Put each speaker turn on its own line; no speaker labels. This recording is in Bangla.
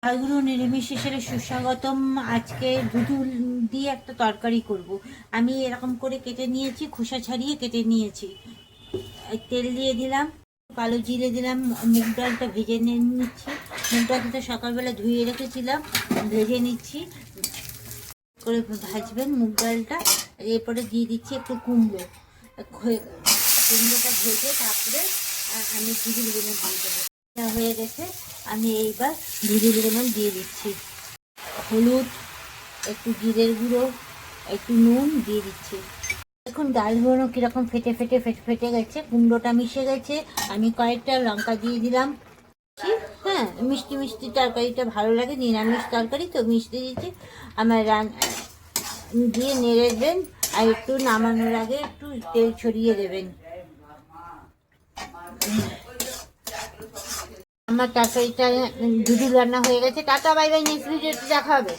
জয়গুরু নিরামিষ হিসেবে সুস্বাগতম। আজকে দুধুল দিয়ে একটা তরকারি করব। আমি এরকম করে কেটে নিয়েছি, খোসা ছাড়িয়ে কেটে নিয়েছি। তেল দিয়ে দিলাম, কালো জিরে দিলাম, মুগ ডালটা ভেজে নিচ্ছি। মুগ ডালটা তো সকালবেলা ধুয়ে রেখেছিলাম, ভেজে নিচ্ছি করে ভাজবেন মুগ ডালটা। এরপরে দিয়ে দিচ্ছি একটু কুমড়ো। কুমড়োটা ভেজে তারপরে আমি দুধুল গুঁড়ো দিয়ে দেবো। হয়ে গেছে, আমি এইবার দুধুল গুঁড়ো দিয়ে দিচ্ছি। হলুদ, একটু জিরের গুঁড়ো, একটু নুন দিয়ে দিচ্ছি। এখন ডালগুলো কীরকম ফেটে ফেটে ফেটে ফেটে গেছে, কুমড়োটা মিশে গেছে। আমি কয়েকটা লঙ্কা দিয়ে দিলাম। হ্যাঁ, মিষ্টি মিষ্টি তরকারিটা ভালো লাগে, নিরামিষ তরকারি তো মিষ্টি দিচ্ছি। আমার দিয়ে নেড়ে দেবেন, আর একটু নামানোর আগে একটু তেল ছড়িয়ে দেবেন। আমার তরকারিটা দুধুল রান্না হয়ে গেছে। টাটা, বাই বাই, নেক্সট ভিডিওতে দেখা হবে।